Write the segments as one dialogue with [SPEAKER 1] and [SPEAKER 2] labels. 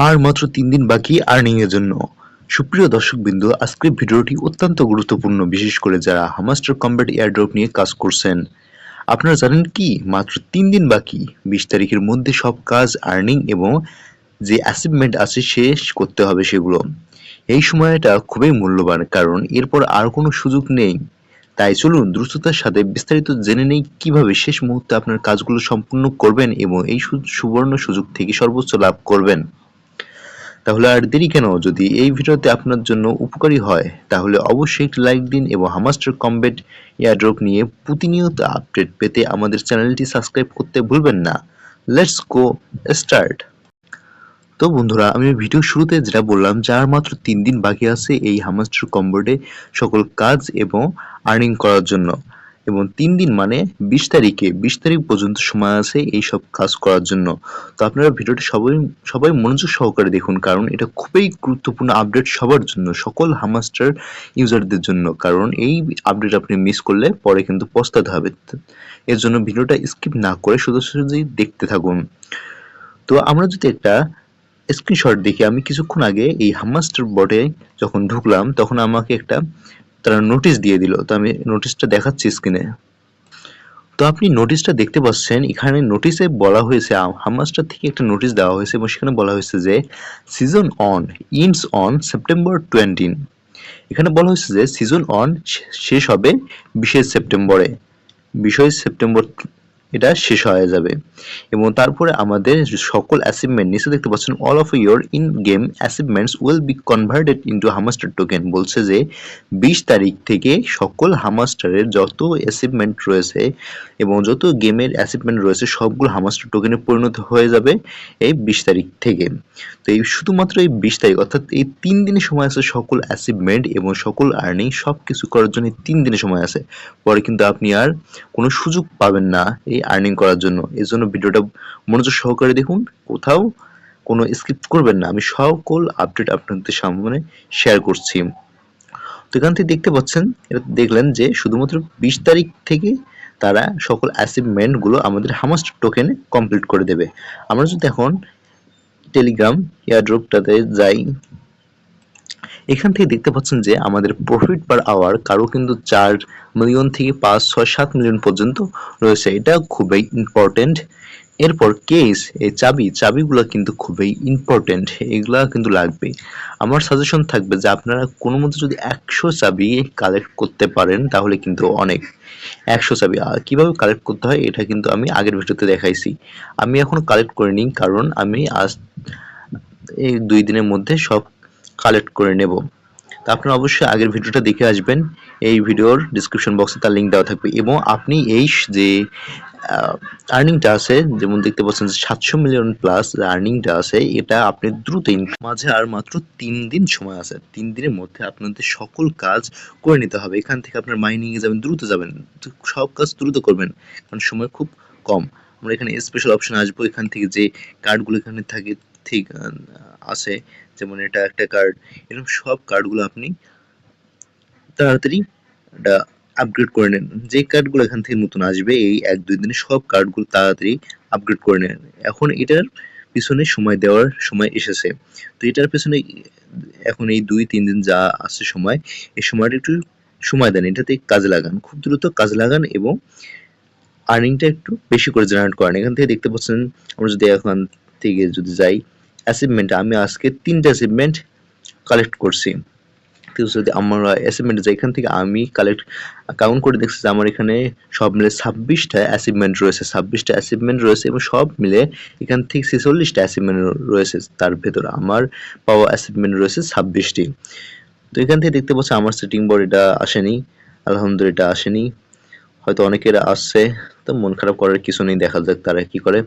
[SPEAKER 1] আর মাত্র ৩ দিন বাকি আর্নিং এর জন্য। সুপ্রিয় দর্শকবৃন্দ, আজকের ভিডিওটি অত্যন্ত গুরুত্বপূর্ণ, বিশেষ করে যারা হামাস্টার কমব্যাট এয়ারড্রপ নিয়ে কাজ করছেন। আপনারা জানেন কি মাত্র ৩ দিন বাকি, ২০ তারিখের মধ্যে সব কাজ, আর্নিং এবং যে অ্যাচিভমেন্ট আছে শেষ করতে হবে সেগুলো। এই সময়টা খুবই মূল্যবান, কারণ এরপর আর কোনো সুযোগ নেই। তাই চলুন দ্রুততার সাথে বিস্তারিত জেনে নেই কিভাবে শেষ মুহূর্তে আপনার কাজগুলো সম্পূর্ণ করবেন এবং এই সুবর্ণ সুযোগ থেকে সর্বোচ্চ লাভ করবেন। তাহলে আর দেরি কেন? যদি এই ভিডিওতে আপনার জন্য উপকারী হয় তাহলে অবশ্যই একটি লাইক দিন এবং হামাস্টার কমব্যাট এয়ারড্রপ নিয়ে প্রতিনিয়ত আপডেট পেতে আমাদের চ্যানেলটি সাবস্ক্রাইব করতে ভুলবেন না। Let's go start. তো বন্ধুরা, আমি ভিডিও শুরুতে যেটা বললাম, যার মাত্র ৩ দিন বাকি আছে এই হামাস্টার কমব্যাটে সকল কাজ এবং আর্নিং করার জন্য, এবং ৩ দিন মানে ২০ তারিখ পর্যন্ত সময় আছে এই সব কাজ করার জন্য। তো আপনারা ভিডিওটি সবাই মনোযোগ সহকারে দেখুন, কারণ এটা খুবই গুরুত্বপূর্ণ আপডেট সবার জন্য, সকল হামাস্টার ইউজারদের জন্য, কারণ এই আপডেট আপনি মিস করলে পরে কিন্তু পস্তাতে হবে। এর জন্য ভিডিওটা স্কিপ না করে সোজাসুজি দেখতে থাকুন। তো আমরা যদি একটা স্ক্রিনশট দেখি, আমি কিছুক্ষণ আগে এই হামাস্টার বটে যখন ঢুকলাম তখন আমাকে একটা তারা নোটিশ দিয়ে দিল। তো আমি নোটিশটা দেখাচ্ছি স্ক্রিনে। তো আপনি নোটিশটা দেখতে পাচ্ছেন, এখানে নোটিশে বলা হয়েছে, হামাস্টার থেকে একটা নোটিশ দেওয়া হয়েছে এবং সেখানে বলা হয়েছে যে season on ends on September 20। এখানে বলা হয়েছে যে সিজন অন শেষ হবে 20 সেপ্টেম্বরে, 20 সেপ্টেম্বর এটা শেষ হয়ে যাবে। এবং তারপরে আমাদের সকল অ্যাচিভমেন্ট নিচে দেখতে পাচ্ছেন, all of your in game achievements will be converted into hamster token. বলছে যে 20 তারিখ থেকে সকল হামাস্টারের যত অ্যাচিভমেন্ট রয়েছে এবং যত গেমের অ্যাচিভমেন্ট রয়েছে সবগুলো হামাস্টার টোকেনে পরিণত হয়ে যাবে এই 20 তারিখ থেকে। তো এই শুধুমাত্র এই 20 তারিখ, অর্থাৎ এই 3 দিনের সময় আছে সকল অ্যাচিভমেন্ট এবং সকল আর্নিং সব কিছু করার জন্য 3 দিনের সময় আছে। পরে কিন্তু আপনি আর কোনো সুযোগ পাবেন না এই আর্নিং করার জন্য। এর জন্য ভিডিওটা মনোযোগ সহকারে দেখুন, কোথাও কোনো স্কিপ করবেন না। আমি সকল আপডেট আপনাদের সামনে শেয়ার করছি। তো এখান থেকে দেখতে পাচ্ছেন, এটা দেখলেন যে শুধুমাত্র 20 তারিখ থেকে তারা সকল অ্যাচিভমেন্ট গুলো আমাদের হামাস্টার টোকেনে কমপ্লিট করে দেবে। আমরা যদি এখন টেলিগ্রাম এয়ারড্রপটাতে যাই, এখান থেকে দেখতে পাচ্ছেন যে আমাদের প্রফিট পার আওয়ার কারো কিন্তু 4 মিলিয়ন থেকে 5, 6, 7 মিলিয়ন পর্যন্ত রয়েছে। এটা খুবই ইম্পর্টেন্ট। এরপর কেস, এই চাবিগুলো কিন্তু খুবই ইম্পর্টেন্ট, এগুলা কিন্তু লাগবে। আমার সাজেশন থাকবে যে আপনারা কোনো মতে যদি 100 চাবি কালেক্ট করতে পারেন তাহলে কিন্তু অনেক। 100 চাবি কিভাবে কালেক্ট করতে হয় এটা কিন্তু আমি আগের ভিডিওতে দেখাইছি। আমি এখন কালেক্ট করে নিই, কারণ আমি আজ এই 2 দিনের মধ্যে সব কালেক্ট করে নেব। তো আপনারা অবশ্যই আগের ভিডিওটা দেখে আসবেন, এই ভিডিওর ডিসক্রিপশন বক্সে তার লিঙ্ক দেওয়া থাকবে। এবং আপনি এই যে আর্নিংটা আছে, যেমন দেখতে পাচ্ছেন যে 700 মিলিয়ন প্লাস আর্নিংটা আছে, এটা আপনি দ্রুত মাঝে আর মাত্র 3 দিন সময় আছে। 3 দিনের মধ্যে আপনাদের সকল কাজ করে নিতে হবে। এখান থেকে আপনার মাইনিং এ যাবেন, দ্রুত যাবেন, সব কাজ দ্রুত করবেন, কারণ সময় খুব কম। আমরা এখানে স্পেশাল অপশন আসবো, এখান থেকে যে কার্ডগুলো এখানে থাকে ঠিক আছে, যেমন এটা একটা কার্ড, এরকম সব কার্ডগুলো আপনি তাড়াতাড়ি এটা আপগ্রেড করে নেন। যে কার্ডগুলো এখান থেকে নতুন আসবে এই 1-2 দিনে সব কার্ডগুলো তাড়াতাড়ি আপগ্রেড করে নেন। এখন এটার পিছনে সময় দেওয়ার সময় এসেছে। তো এটার পেছনে এখন এই 2-3 দিন যা আছে সময়, এই সময়টা একটু সময় দেন, এটাতে কাজে লাগান, খুব দ্রুত কাজে লাগান এবং আর্নিংটা একটু বেশি করে জেনারেট করেন। এখান থেকে দেখতে পাচ্ছেন, আমরা যদি এখান থেকে যদি যাই অ্যাচিভমেন্ট, আমি আজকে 3টা অ্যাচিভমেন্ট কালেক্ট করছি। যদি আমরা অ্যাচিভমেন্ট যাই, এখান থেকে আমি কাউন্ট করে দেখছি যে আমার এখানে সব মিলে 26টা অ্যাচিভমেন্ট রয়েছে, 26টা অ্যাচিভমেন্ট রয়েছে এবং সব মিলে এখান থেকে 46টা অ্যাচিভমেন্ট রয়েছে। তার ভেতরে আমার পাওয়া অ্যাচিভমেন্ট রয়েছে 26টি। তো এখান থেকে দেখতে পাচ্ছি আমার সেটিং বোর্ড এটা আসেনি, আলহামদুলিল্লাহ এটা আসেনি, হয়তো অনেকের আসছে। তো মন খারাপ করার কিছু নেই, দেখা যাক তারা কি করে।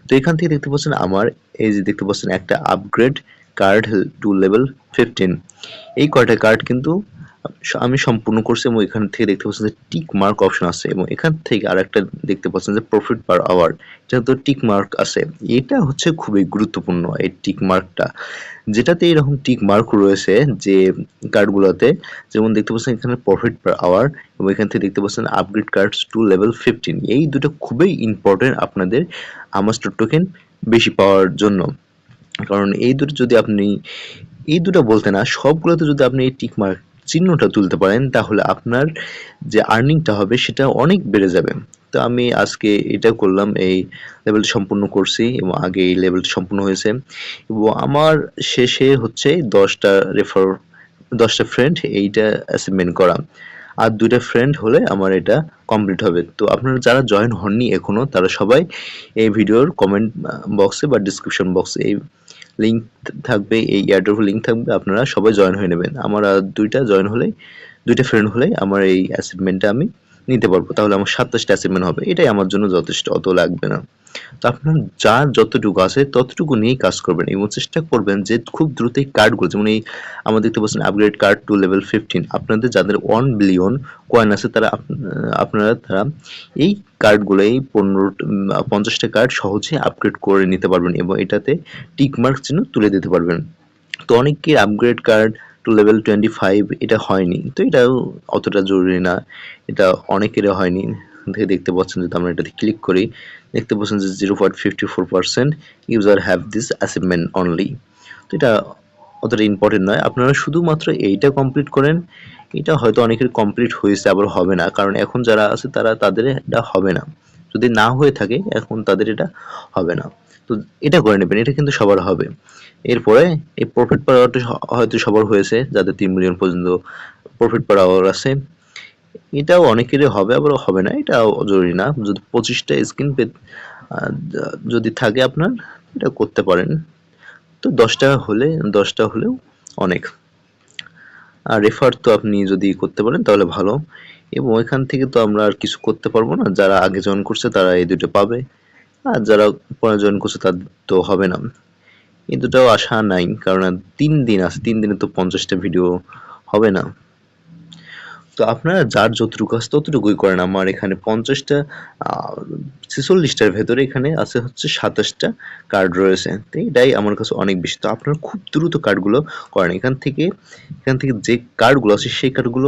[SPEAKER 1] তো এখান থেকে দেখতে পাচ্ছেন আমার এই যে দেখতে পাচ্ছেন একটা আপগ্রেড কার্ড টু লেভেল 15, এই কয়টা কার্ড কিন্তু আমি সম্পূর্ণ করছি। এবং এখান থেকে দেখতে পাচ্ছেন যে টিক মার্ক অপশন আছে, এবং এখান থেকে আরেকটা দেখতে পাচ্ছেন যে প্রফিট পার আওয়ার, এটা তো টিক মার্ক আছে। এটা হচ্ছে খুবই গুরুত্বপূর্ণ এই টিক মার্কটা, যেটাতে এরকম টিক মার্ক রয়েছে যে কার্ডগুলোতে, যেমন দেখতে পাচ্ছেন এখানে প্রফিট পার আওয়ার এবং এখান থেকে দেখতে পাচ্ছেন আপগ্রেড কার্ডস টু লেভেল 15। এই দুটো খুবই ইম্পর্টেন্ট আপনাদের হামাস্টার টোকেন বেশি পাওয়ার জন্য। কারণ এই দুটো বলতে না, সবগুলোতে যদি আপনি এই টিক মার্ক চিহ্নটা তুলতে পারেন তাহলে আপনার যে আর্নিংটা হবে সেটা অনেক বেড়ে যাবে। তো আমি আজকে এটা করলাম, এই লেভেলটা সম্পূর্ণ করছি এবং আগে এই লেভেলটা সম্পূর্ণ হয়েছে এবং আমার শেষে হচ্ছে 10টা ফ্রেন্ড এইটা অ্যাচিভমেন্ট করা, আর 2টা ফ্রেন্ড হলে আমার এটা কমপ্লিট হবে। তো আপনারা যারা জয়েন হননি এখনো তারা সবাই এই ভিডিওর কমেন্ট বক্সে বা ডিসক্রিপশন বক্সে এই লিঙ্ক থাকবে, এই এয়ারড্রপের লিঙ্ক থাকবে, আপনারা সবাই জয়েন হয়ে নেবেন। আমার আর 2টা ফ্রেন্ড হলেই আমার এই অ্যাচিভমেন্টটা আমি নিতে পারবো, তাহলে আমার 27টা অ্যাচিভমেন্ট হবে, এটাই আমার জন্য যথেষ্ট, অত লাগবে না। তো আপনার যার যতটুকু আছে ততটুকু নিয়েই কাজ করবেন এবং চেষ্টা করবেন যে খুব দ্রুত এই কার্ডগুলো, যেমন এই আমার দেখতে পাচ্ছেন আপগ্রেড কার্ড টু লেভেল 15, আপনাদের যাদের 1 বিলিয়ন কয়েন আছে তারা এই কার্ডগুলো, এই 50টা কার্ড সহজে আপগ্রেড করে নিতে পারবেন এবং এটাতে টিক মার্ক চিহ্ন তুলে দিতে পারবেন। তো অনেকের আপগ্রেড কার্ড টু লেভেল 25 এটা হয়নি, তো এটাও অতটা জরুরি না, এটা অনেকেরই হয়নি। দেখতে পাচ্ছেন, যদি আমরা এটাতে ক্লিক করি দেখতে পাচ্ছেন যে 0.54% user have this achievement only. তো এটা অতটা ইম্পর্টেন্ট নয়, আপনারা শুধুমাত্র এইটা কমপ্লিট করেন। এটা হয়তো অনেকের কমপ্লিট হয়েছে আবার হবে না, কারণ এখন যারা আছে তাদের এটা হবে না, যদি না হয়ে থাকে এখন তাদের এটা হবে না। তো এটা করে নেবেন, এটা কিন্তু সবার হবে। এরপরে এই প্রফিট পার আওয়ারটা হয়তো সবার হয়েছে, যাদের 3 মিলিয়ন পর্যন্ত প্রফিট পার আওয়ার আছে, এটাও অনেকেরই হবে আবার হবে না, এটাও জরুরি না। যদি 25টা স্ক্রিন যদি থাকে আপনার, এটা করতে পারেন। তো 10টা হলেও অনেক। আর রেফার তো আপনি যদি করতে পারেন তাহলে ভালো, এবং ওইখান থেকে তো আমরা আর কিছু করতে পারবো না, যারা আগে জয়েন করছে তারা এই দুটো পাবে, আর যারা পরে জয়েন করছে তাদের তো হবে না। এই দুটাও আশা নাই, কারণ আর 3 দিন আছে, 3 দিনে তো 50টা ভিডিও হবে না। তো আপনারা যার যতটুকু আছে ততটুকুই করেন। আমার এখানে 50টা 46টার ভেতরে এখানে আছে হচ্ছে 27টা কার্ড রয়েছে, তো এটাই আমার কাছে অনেক বেশি। তো আপনারা খুব দ্রুত কার্ডগুলো করেন, এখান থেকে যে কার্ডগুলো আছে সেই কার্ডগুলো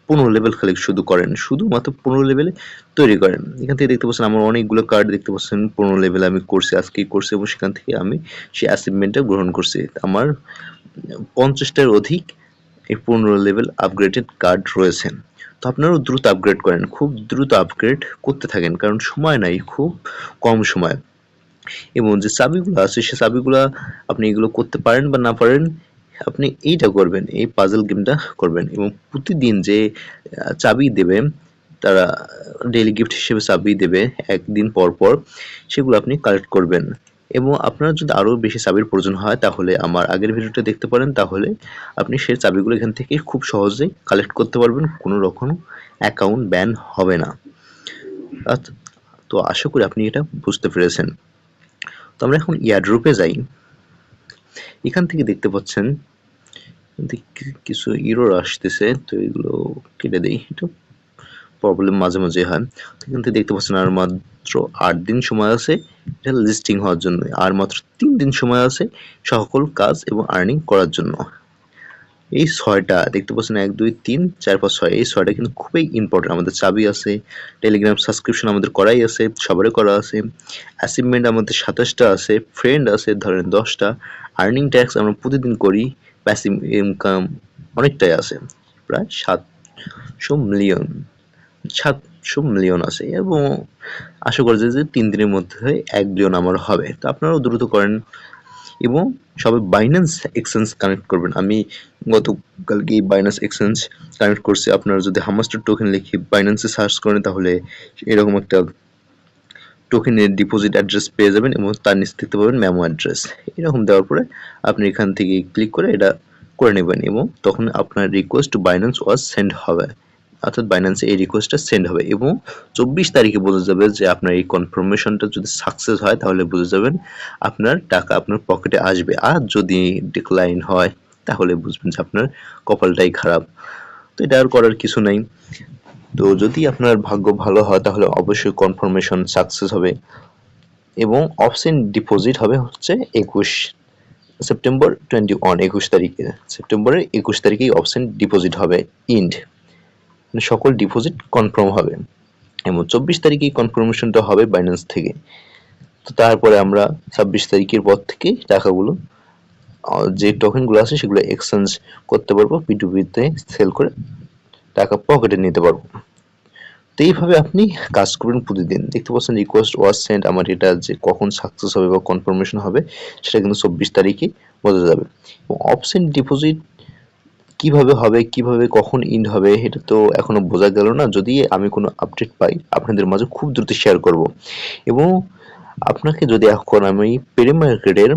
[SPEAKER 1] 15 লেভেল খালি শুধু করেন, শুধুমাত্র 15 লেভেলে তৈরি করেন। এখান থেকে দেখতে পাচ্ছেন আমার অনেকগুলো কার্ড দেখতে পাচ্ছেন 15 লেভেলে আমি করছি, আজকেই করছি, এবং সেখান থেকে আমি সেই অ্যাচিভমেন্টটা গ্রহণ করছি। আমার 50টার অধিক এই 15 লেভেল আপগ্রেডেড কার্ড রয়েছে। তো আপনারাও দ্রুত আপগ্রেড করেন, খুব দ্রুত আপগ্রেড করতে থাকেন, কারণ সময় নাই, খুব কম সময়। এবং যে চাবিগুলো আছে সে চাবিগুলো আপনি এগুলো করতে পারেন বা না পারেন, আপনি এইটা করবেন, এই পাজল গেমটা করবেন, এবং প্রতিদিন যে চাবি দেবে তারা, ডেইলি গিফট হিসেবে চাবি দেবে একদিন পর পর, সেগুলো আপনি কালেক্ট করবেন। এবং আপনার যদি আরও বেশি চাবির প্রয়োজন হয় তাহলে আমার আগের ভিডিওটা দেখতে পারেন, তাহলে আপনি সেই চাবিগুলো এখান থেকে খুব সহজেই কালেক্ট করতে পারবেন, কোনো রকম অ্যাকাউন্ট ব্যান হবে না। আচ্ছা, তো আশা করি আপনি এটা বুঝতে পেরেছেন। তো আমরা এখন ইয়ারড্রপে যাই। এখান থেকে দেখতে পাচ্ছেন কিছু ইরর আসতেছে, তো এগুলো কেটে দেই, এটা প্রবলেম মাঝে মাঝে হয়। এখান থেকে দেখতে পাচ্ছেন আর মাত্র 8 দিন সময় আছে এটা লিস্টিং হওয়ার জন্য, আর মাত্র 3 দিন সময় আছে সকল কাজ এবং আর্নিং করার জন্য। এই 6টা দেখতে পাচ্ছেন 1 2 3 4 5 6, এই 6টা কিন্তু খুবই ইম্পর্টেন্ট। আমাদের চাবি আছে, টেলিগ্রাম সাবস্ক্রিপশন আমাদের করাই আছে, সবারই করা আছে, অ্যাচিভমেন্ট আমাদের 27টা আছে, ফ্রেন্ড আছে ধরেন 10টা, আর্নিং ট্যাক্স আমরা প্রতিদিন করি, প্যাসিভ ইনকাম অনেকটাই আছে, প্রায় 700 মিলিয়ন আছে, এবং আশা করা যায় যে 3 দিনের মধ্যে 1 বিলিয়ন আমার হবে। তো আপনারাও দ্রুত করেন এবং সবাই বাইন্যান্স এক্সচেঞ্জ কানেক্ট করবেন। আমি গতকালকে বাইন্যান্স এক্সচেঞ্জ কানেক্ট করছি। আপনারা যদি হামাস্টার টোকেন লিখে বাইন্যান্সে সার্চ করেন তাহলে এরকম একটা টোকেনের ডিপোজিট অ্যাড্রেস পেয়ে যাবেন এবং তার নিচে দেখতে পাবেন মেমো অ্যাড্রেস। এরকম দেওয়ার পরে আপনি এখান থেকে ক্লিক করে এটা করে নেবেন এবং তখন আপনার request to Binance was send হবে, অর্থাৎ বাইন্যান্সে এই রিকোয়েস্টটা সেন্ড হবে, এবং 24 তারিখে বোঝা যাবে যে আপনার এই কনফার্মেশনটা যদি সাকসেস হয় তাহলে বুঝে যাবেন আপনার টাকা আপনার পকেটে আসবে, আর যদি ডিক্লাইন হয় তাহলে বুঝবেন যে আপনার কপালটাই খারাপ। তো এটা আর করার কিছু নাই। তো যদি আপনার ভাগ্য ভালো হয় তাহলে অবশ্যই কনফার্মেশন সাকসেস হবে, এবং অপশন ডিপোজিট হবে হচ্ছে 21 তারিখে, সেপ্টেম্বরের 21 তারিখেই অপশন ডিপোজিট হবে ইন্ড, মানে সকল ডিপোজিট কনফার্ম হবে, এবং 24 তারিখেই কনফার্মেশনটা হবে বাইন্যান্স থেকে। তো তারপরে আমরা 26 তারিখের পর থেকে টাকাগুলো যে টোকেনগুলো আছে সেগুলো এক্সচেঞ্জ করতে পারবো, P2P-তে সেল করে টাকা পকেটে নিতে পারবো। তো এইভাবে আপনি কাজ করবেন প্রতিদিন। দেখতে পাচ্ছেন রিকোয়েস্ট ওয়াজ সেন্ট, আমার এটা যে কখন সাকসেস হবে বা কনফার্মেশন হবে সেটা কিন্তু 24 তারিখে বোঝা যাবে। এবং অপশন ডিপোজিট কিভাবে হবে, কিভাবে কখন ইন্ড হবে এটা তো এখনো বোঝা গেল না। যদি আমি কোনো আপডেট পাই আপনাদের মাঝে খুব দ্রুত শেয়ার করব। এবং আপনাকে যদি এখন আমি প্রি মার্কেটের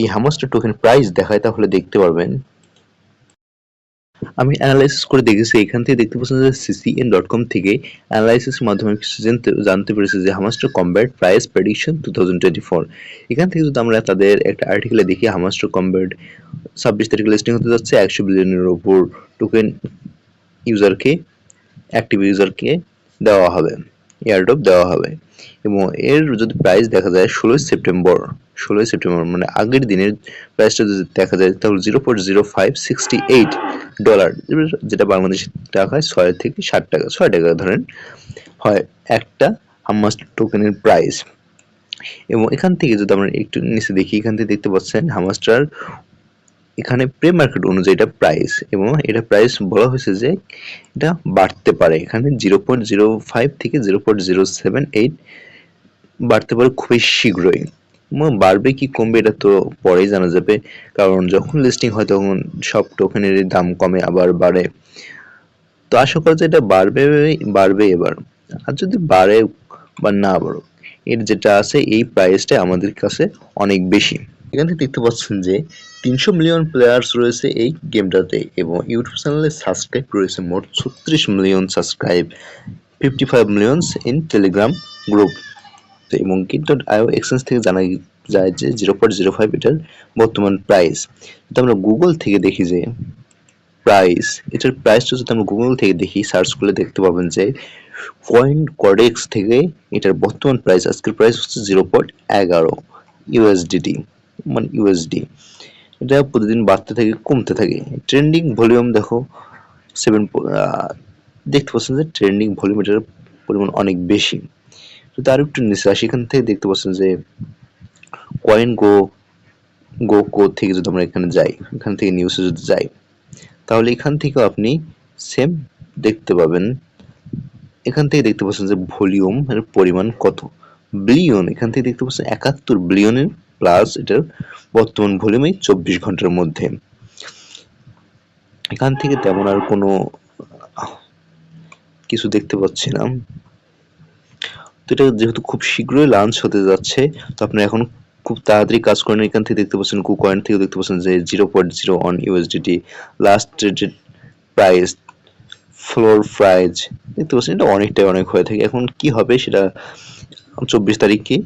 [SPEAKER 1] এই হামাস্টার টোকেন প্রাইস দেখাই তাহলে দেখতে পারবেন। আমি অ্যানালাইসিস করে দেখেছি, এখান থেকে দেখতে পাচ্ছেন যে ccn.com থেকে অ্যানালাইসিসের মাধ্যমে কিছু জানতে পেরেছি যে হামাস্টার কমব্যাট প্রাইস প্রেডিকশন 2024। এখান থেকে যদি আমরা তাদের একটা আর্টিকেলে দেখি, হামাস্টার কমব্যাট 26 তারিখে লিস্টিং হতে যাচ্ছে। 100 বিলিয়নের উপর টোকেন ইউজারকে, অ্যাক্টিভ ইউজারকে দেওয়া হবে, এয়ারড্রপ দেওয়া হবে। এবং এর যদি প্রাইস দেখা যায় 16ই সেপ্টেম্বর মানে আগের দিনের প্রাইসটা যদি দেখা যায় তাহলে $0.0568, যেটা বাংলাদেশি টাকায় 6 থেকে 60 টাকা, 6 টাকা ধরেন হয় একটা হামাস্টার টোকেনের প্রাইস। এবং এখান থেকে যদি আমরা একটু নিচে দেখি, এখান থেকে দেখতে পাচ্ছেন হামাস্টার এখানে প্রি মার্কেট অনুযায়ী এটা প্রাইস, এবং এটা প্রাইস বলা হয়েছে যে এটা বাড়তে পারে, এখানে 0.05 থেকে 0.078 বাড়তে পারে খুবই শীঘ্রই। বাড়বে কি কমবে এটা তো পরেই জানা যাবে, কারণ যখন লিস্টিং হয় তখন সব টোকেনের দাম কমে আবার বাড়ে। তো আশা করা যায় এটা বাড়বে এবার। আর যদি বাড়ে বা না বাড়ে, এর যেটা আছে এই প্রাইসটা আমাদের কাছে অনেক বেশি। এখান থেকে দেখতে পাচ্ছেন যে 300 মিলিয়ন প্লেয়ার্স রয়েছে এই গেমটাতে, এবং ইউটিউব চ্যানেলে সাবস্ক্রাইব রয়েছে মোট 36 million subscribe, 55 millions in Telegram group. এবং Git.io এক্সচেঞ্জ থেকে জানা যায় যে 0.05 এটার বর্তমান প্রাইস। যদি আমরা গুগল থেকে দেখি যে এটার প্রাইসটা যদি আমরা গুগল থেকে দেখি, সার্চ করলে দেখতে পাবেন যে কয়েন কডেক্স থেকে এটার বর্তমান প্রাইস, আজকের প্রাইস হচ্ছে 0.11 ইউএসডিটি, মানে ইউএসডি। এটা প্রতিদিন বাড়তে থাকে কমতে থাকে। ট্রেন্ডিং ভলিউম দেখো 7, দেখতে পাচ্ছেন যে ট্রেন্ডিং ভলিউম এটার পরিমাণ অনেক বেশি। যদি আরো একটু নিচে আসি, এখান থেকে দেখতে পাচ্ছেন যে কয়েন গো থেকে যদি আমরা এখানে যাই, এখান থেকে নিউজে যদি যাই তাহলে এখান থেকেও আপনি সেম দেখতে পাবেন। এখান থেকে দেখতে পাচ্ছেন যে ভলিউম এর পরিমাণ কত বিলিয়ন, এখান থেকে দেখতে পাচ্ছেন 71 বিলিয়নের প্লাস এটার বর্তমান ভলিউম এই 24 ঘন্টার মধ্যে। এখান থেকে তেমন আর কোনো কিছু দেখতে পাচ্ছি না। তো এটা যেহেতু খুব শীঘ্রই লঞ্চ হতে যাচ্ছে, তো আপনি এখন খুব তাড়াতাড়ি কাজ করেন। এখান থেকে দেখতে পাচ্ছেন কুকয়েন থেকে দেখতে পাচ্ছেন যে 0.01 USDT last traded price, floor price দেখতে পাচ্ছেন, এটা অনেক হয়ে থাকে। এখন কি হবে সেটা 24 তারিখে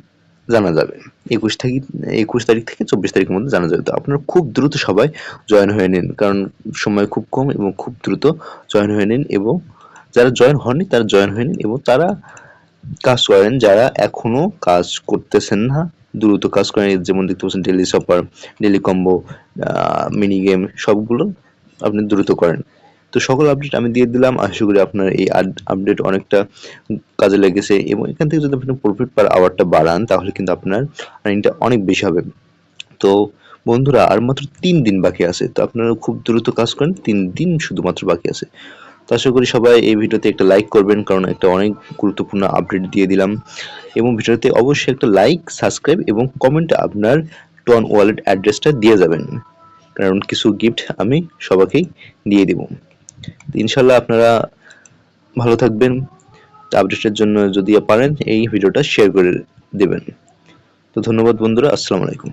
[SPEAKER 1] জানা যাবে। 21 তারিখ থেকে 24 তারিখের মধ্যে জানা যাবে। তো আপনারা খুব দ্রুত সবাই জয়েন হয়ে নিন, কারণ সময় খুব কম, এবং খুব দ্রুত জয়েন হয়ে নিন। এবং যারা জয়েন হননি তারা জয়েন হয়ে নিন, এবং তারা কাজ করেন, যারা এখনো কাজ করতেছেন না দ্রুত কাজ করেন। যেমন দেখতে পাচ্ছেন daily shopper, daily combo, mini game সবগুলো আপনি দ্রুত করেন। তো সকল আপডেট আমি দিয়ে দিলাম, আশা করি আপনার এই আপডেট অনেকটা কাজে লেগেছে। এবং এখান থেকে যদি আপনি প্রফিট পার আওয়ারটা বাড়ান তাহলে কিন্তু আপনার আর্নিংটা অনেক বেশি হবে। তো বন্ধুরা, আর মাত্র 3 দিন বাকি আছে, তো আপনারা খুব দ্রুত কাজ করেন, 3 দিন শুধুমাত্র বাকি আছে। তো আশা করি সবাই এই ভিডিওতে একটা লাইক করবেন, কারণ একটা অনেক গুরুত্বপূর্ণ আপডেট দিয়ে দিলাম। এবং ভিডিওতে অবশ্যই একটা লাইক, সাবস্ক্রাইব এবং কমেন্টে আপনার টন ওয়ালেট অ্যাড্রেসটা দিয়ে যাবেন, কারণ কিছু গিফট আমি সবাইকেই দিয়ে দেব। ইনশাল্লাহ আপনারা ভালো থাকবেন। আপডেটের জন্য যদি পারেন এই ভিডিওটা শেয়ার করে দেবেন। তো ধন্যবাদ বন্ধুরা, আসসালামু আলাইকুম।